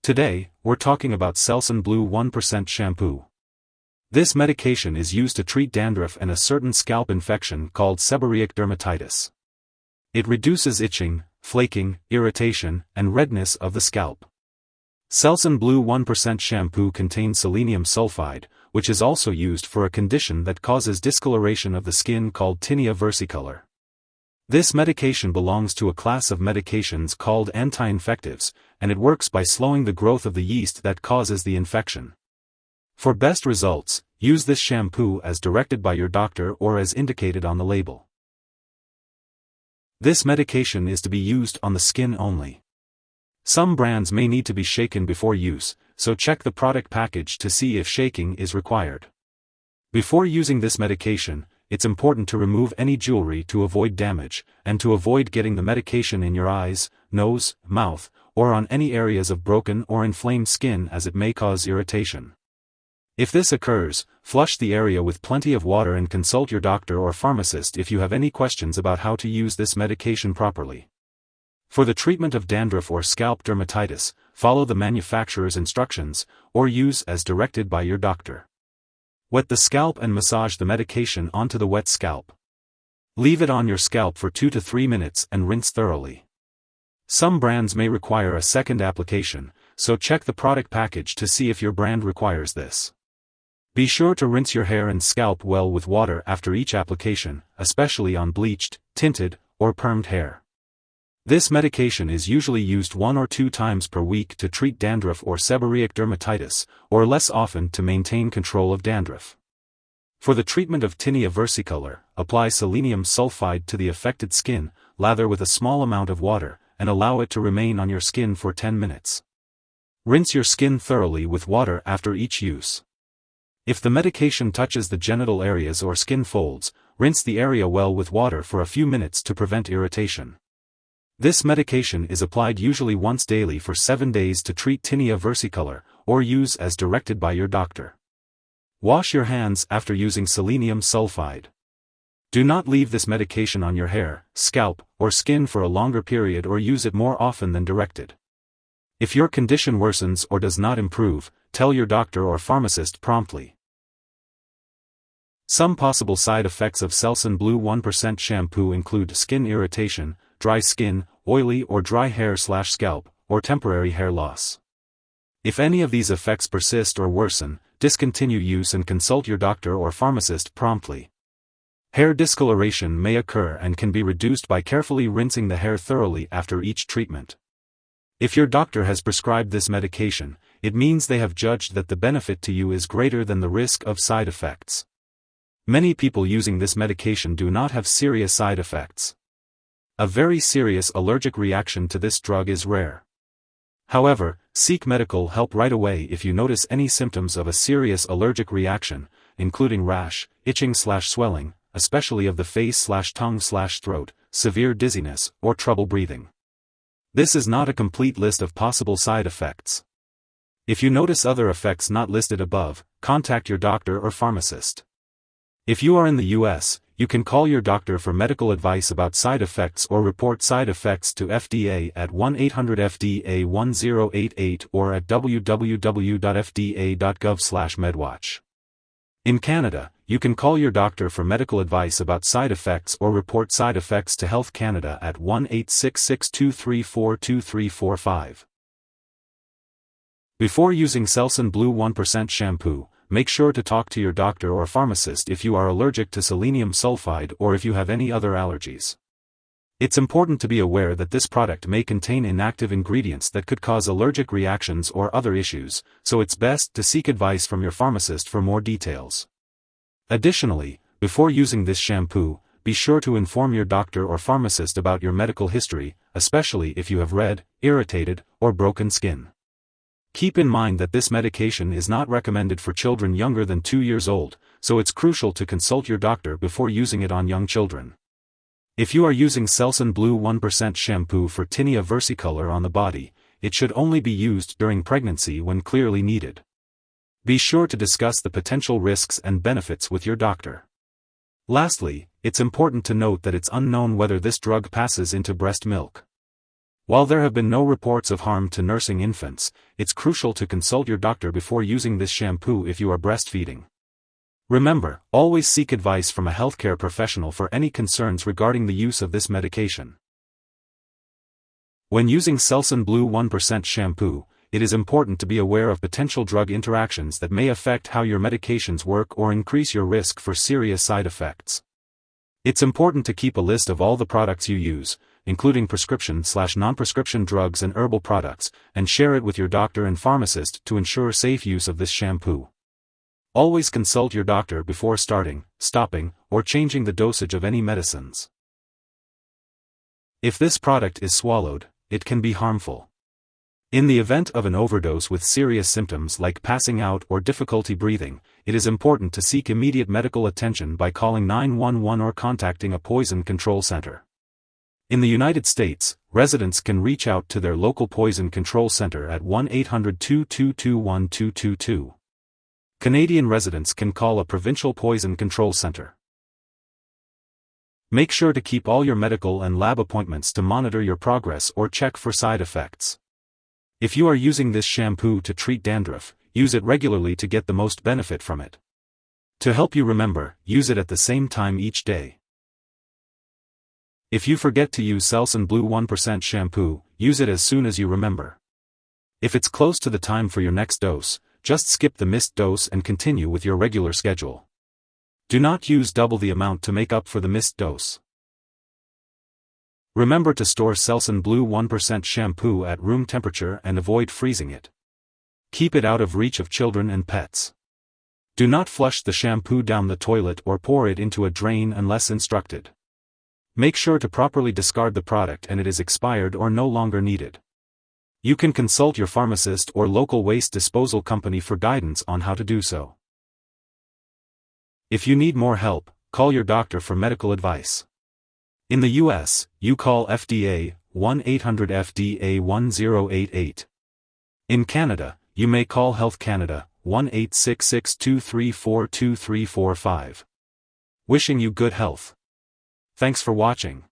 Today, we're talking about Selsun Blue 1% Shampoo. This medication is used to treat dandruff and a certain scalp infection called seborrheic dermatitis. It reduces itching, flaking, irritation, and redness of the scalp. Selsun Blue 1% Shampoo contains selenium sulfide, which is also used for a condition that causes discoloration of the skin called tinea versicolor. This medication belongs to a class of medications called anti-infectives, and it works by slowing the growth of the yeast that causes the infection. For best results, use this shampoo as directed by your doctor or as indicated on the label. This medication is to be used on the skin only. Some brands may need to be shaken before use, so check the product package to see if shaking is required. Before using this medication, it's important to remove any jewelry to avoid damage, and to avoid getting the medication in your eyes, nose, mouth, or on any areas of broken or inflamed skin as it may cause irritation. If this occurs, flush the area with plenty of water and consult your doctor or pharmacist if you have any questions about how to use this medication properly. For the treatment of dandruff or scalp dermatitis, follow the manufacturer's instructions, or use as directed by your doctor. Wet the scalp and massage the medication onto the wet scalp. Leave it on your scalp for 2 to 3 minutes and rinse thoroughly. Some brands may require a second application, so check the product package to see if your brand requires this. Be sure to rinse your hair and scalp well with water after each application, especially on bleached, tinted, or permed hair. This medication is usually used 1 or 2 times per week to treat dandruff or seborrheic dermatitis, or less often to maintain control of dandruff. For the treatment of tinea versicolor, apply selenium sulfide to the affected skin, lather with a small amount of water, and allow it to remain on your skin for 10 minutes. Rinse your skin thoroughly with water after each use. If the medication touches the genital areas or skin folds, rinse the area well with water for a few minutes to prevent irritation. This medication is applied usually once daily for 7 days to treat tinea versicolor, or use as directed by your doctor. Wash your hands after using selenium sulfide. Do not leave this medication on your hair, scalp, or skin for a longer period or use it more often than directed. If your condition worsens or does not improve, tell your doctor or pharmacist promptly. Some possible side effects of Selsun Blue 1% shampoo include skin irritation, dry skin, oily or dry hair/scalp, or temporary hair loss. If any of these effects persist or worsen, discontinue use and consult your doctor or pharmacist promptly. Hair discoloration may occur and can be reduced by carefully rinsing the hair thoroughly after each treatment. If your doctor has prescribed this medication, it means they have judged that the benefit to you is greater than the risk of side effects. Many people using this medication do not have serious side effects. A very serious allergic reaction to this drug is rare. However, seek medical help right away if you notice any symptoms of a serious allergic reaction, including rash, itching/swelling, especially of the face/tongue/throat, severe dizziness, or trouble breathing. This is not a complete list of possible side effects. If you notice other effects not listed above, contact your doctor or pharmacist. If you are in the US, you can call your doctor for medical advice about side effects or report side effects to FDA at 1-800-FDA-1088 or at www.fda.gov/medwatch. In Canada, you can call your doctor for medical advice about side effects or report side effects to Health Canada at 1-866-234-2345. Before using Selsun Blue 1% shampoo, make sure to talk to your doctor or pharmacist if you are allergic to selenium sulfide or if you have any other allergies. It's important to be aware that this product may contain inactive ingredients that could cause allergic reactions or other issues, so it's best to seek advice from your pharmacist for more details. Additionally, before using this shampoo, be sure to inform your doctor or pharmacist about your medical history, especially if you have red, irritated, or broken skin. Keep in mind that this medication is not recommended for children younger than 2 years old, so it's crucial to consult your doctor before using it on young children. If you are using Selsun Blue 1% shampoo for tinea versicolor on the body, it should only be used during pregnancy when clearly needed. Be sure to discuss the potential risks and benefits with your doctor. Lastly, it's important to note that it's unknown whether this drug passes into breast milk. While there have been no reports of harm to nursing infants, it's crucial to consult your doctor before using this shampoo if you are breastfeeding. Remember, always seek advice from a healthcare professional for any concerns regarding the use of this medication. When using Selsun Blue 1% shampoo, it is important to be aware of potential drug interactions that may affect how your medications work or increase your risk for serious side effects. It's important to keep a list of all the products you use, including prescription/non-prescription drugs and herbal products, and share it with your doctor and pharmacist to ensure safe use of this shampoo. Always consult your doctor before starting, stopping, or changing the dosage of any medicines. If this product is swallowed, it can be harmful. In the event of an overdose with serious symptoms like passing out or difficulty breathing, it is important to seek immediate medical attention by calling 911 or contacting a poison control center. In the United States, residents can reach out to their local poison control center at 1-800-222-1222. Canadian residents can call a provincial poison control center. Make sure to keep all your medical and lab appointments to monitor your progress or check for side effects. If you are using this shampoo to treat dandruff, use it regularly to get the most benefit from it. To help you remember, use it at the same time each day. If you forget to use Selsun Blue 1% shampoo, use it as soon as you remember. If it's close to the time for your next dose, just skip the missed dose and continue with your regular schedule. Do not use double the amount to make up for the missed dose. Remember to store Selsun Blue 1% shampoo at room temperature and avoid freezing it. Keep it out of reach of children and pets. Do not flush the shampoo down the toilet or pour it into a drain unless instructed. Make sure to properly discard the product and it is expired or no longer needed. You can consult your pharmacist or local waste disposal company for guidance on how to do so. If you need more help, call your doctor for medical advice. In the US, you call FDA, 1-800-FDA-1088. In Canada, you may call Health Canada, 1-866-234-2345. Wishing you good health. Thanks for watching.